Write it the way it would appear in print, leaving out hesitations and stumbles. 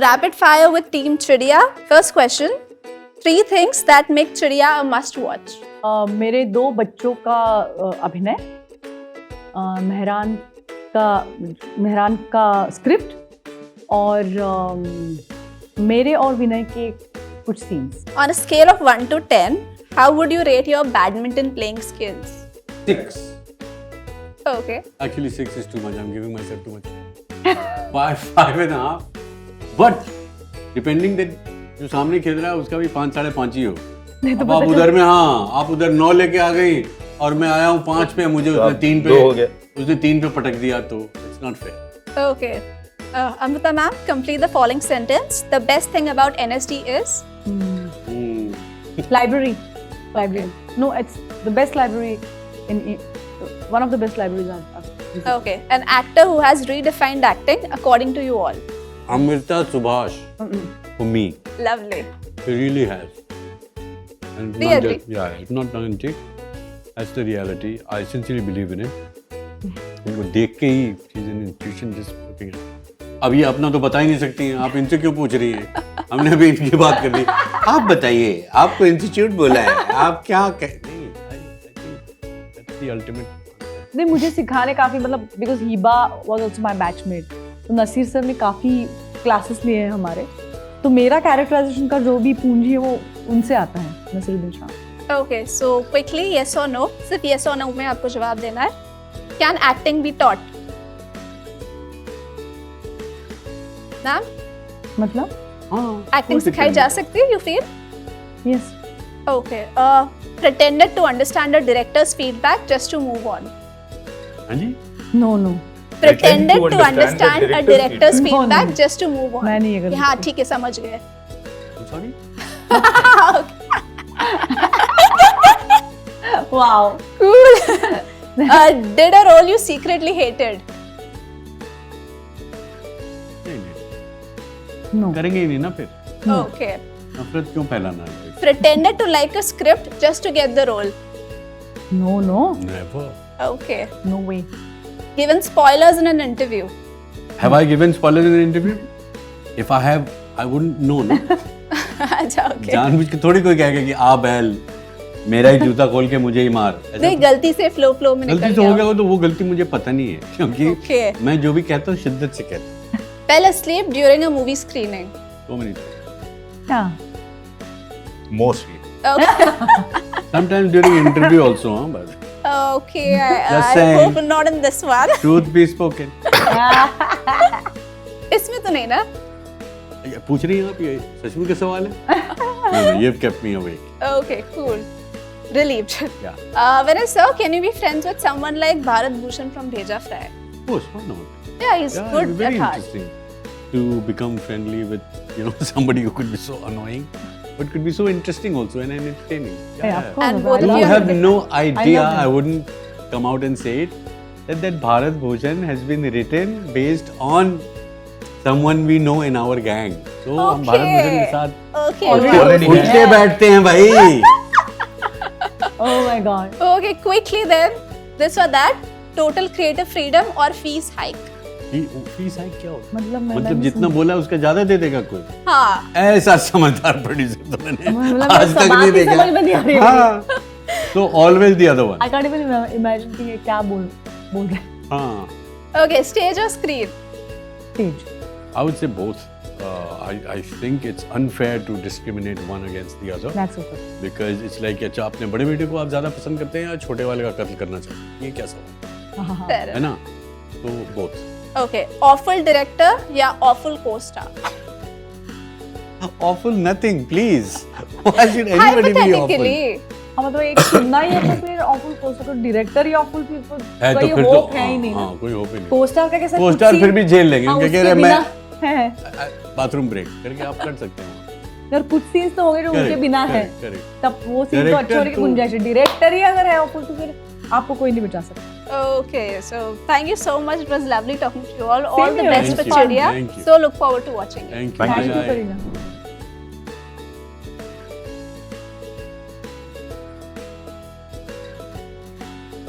rapid fire with Team Chidiya. First question. 3 things that make Chidiya a must watch. मेरे 2 बच्चों का अभिनय, मेहरान का स्क्रिप्ट और मेरे और विनय के कुछ scenes. On a scale of 1 to 10, how would you rate your badminton playing skills? 6. Okay. Actually 6 is too much. I'm giving myself too much. 5.5. But depending that जो सामने खेल रहा है उसका भी 5-5.5 ही हो. अब आप उधर में आप उधर 9 लेके आ गई और मैं आया हूँ 5 पे, मुझे उसने 3 पे हो गया. उसने 3 पे पटक दिया तो it's not fair. Okay. Amrita ma'am, complete the following sentence. The best thing about NSD is? Library. No, it's the best library in one of the best libraries I've. Okay. An actor who has redefined acting according to you all. Amrita Subhash. For me. Lovely. He really has. And Do you agree? It's not tongue in cheek. That's the reality. I sincerely believe in it. उनको देख के ही she's an intuition just looking at. अब ये अपना तो बता ही नहीं सकती हैं. आप इनसे क्यों पूछ रही हैं? हमने अभी इनकी बात कर ली. आप बताइए. आपको इंस्टीट्यूट बोला है. आप क्या कह नहीं? I think that's the ultimate. नहीं, मुझे सिखाने काफी मतलब because Hiba was also my batchmate. तो नसीर सर ने काफी क्लासेस लिए हैं हमारे. तो मेरा कैरेक्टराइजेशन का जो भी पूंजी है वो उनसे आता है, Naseeruddin Shah. Okay, so quickly yes or no. सिर्फ yes or no में आपको जवाब देना है. Can acting be taught? Ma'am? मतलब? Acting सिखाई जा सकती है, you feel? Yes. Okay. Pretended to understand a director's feedback just to move on. हाँ जी? No. Pretended to understand a director's feedback just to move on. मैं नहीं ये करूँगी. हाँ ठीक है, समझ गए. Sorry? Wow. Cool. Did a role you secretly hated? नहीं. No. करेंगे ही नहीं ना फिर. Okay. नफरत क्यों फैलाना है? Pretended to like a script just to get the role. No. Never. Okay. No way. Given spoilers in an interview. Have I given spoilers in an interview? If I have, I wouldn't know. No? अच्छा, okay. जानबूझ के थोड़ी कोई कहेगा कि आ बैल मेरा ही जूता खोल के मुझे ही मार. नहीं, गलती से फ्लो में निकल गलती से हो गया तो वो गलती मुझे पता नहीं है क्योंकि Okay. मैं जो भी कहता हूँ शिद्दत से कहता हूँ. Fell asleep during a movie screening. So many times. हाँ. Mostly. Okay. Sometimes during interview also, but Okay. Just I saying. hope not in this one. truth be spoken. इसमें तो नहीं ना? ये पूछ रही हैं आप, ये सचमुच का सवाल है? No, you've kept me awake. Okay, cool. Relieved. Yeah. Vanessa, can you be friends with someone like Bharat Bhushan from Bheja Fry? Of course, why not? Yeah, he's Yeah, good it'd be very at heart. interesting to become friendly with somebody who could be so annoying, but could be so interesting also and entertaining. Yeah, of course. And both of You you have no idea. love him. I wouldn't come out and say it. That Bharat Bhushan has been written based on someone we know in our gang. So हम भारत भूषण के साथ Okay. Already उठते बैठते हैं भाई. Oh my God. Okay, quickly then. This or that. Total creative freedom or fees hike? Fees hike क्या होता है? मतलब जितना बोला उसका ज्यादा दे देगा कोई. हाँ. ऐसा समझदार प्रोड्यूसर तो मैंने मतलब आज तक नहीं देखा. समझ में नहीं आ रही. हाँ. So always the other one. I can't even imagine कि ये क्या बोल रहे हैं. हाँ. Okay, stage or screen? Stage. I would say both. I think it's unfair to discriminate one against the other. That's okay. Because it's like अच्छा अपने बड़े बेटे को आप ज्यादा पसंद करते हैं या छोटे वाले का कत्ल करना चाहते हैं? ये क्या सवाल Fair है ना? तो both. Okay, awful director या awful co-star? Awful nothing, please. Why should anybody be awful? Hypothetically. हाँ मतलब एक सुनना ही है तो फिर awful co-star तो director ही awful फिर तो है तो कोई फिर तो hope है ही नहीं ना. हाँ कोई hope ही नहीं. Co-star का कैसा? Co-star फिर भी झेल लेंगे क्योंकि कह रहे मैं है. बाथरूम ब्रेक करके आप कर सकते हैं. यार कुछ सीन्स तो होंगे जो उनके बिना है. तब वो सीन तो अच्छे होने की गुंजाइश है. डायरेक्टर ही अगर है awful तो फिर आपको कोई नहीं बचा सकता. Okay, so thank you so much. It was lovely talking to you all. All Same the here. best Thank for you. Chidiya. Thank you. So look forward to watching it. Thank you. Thank Thank you, Bye. Karina.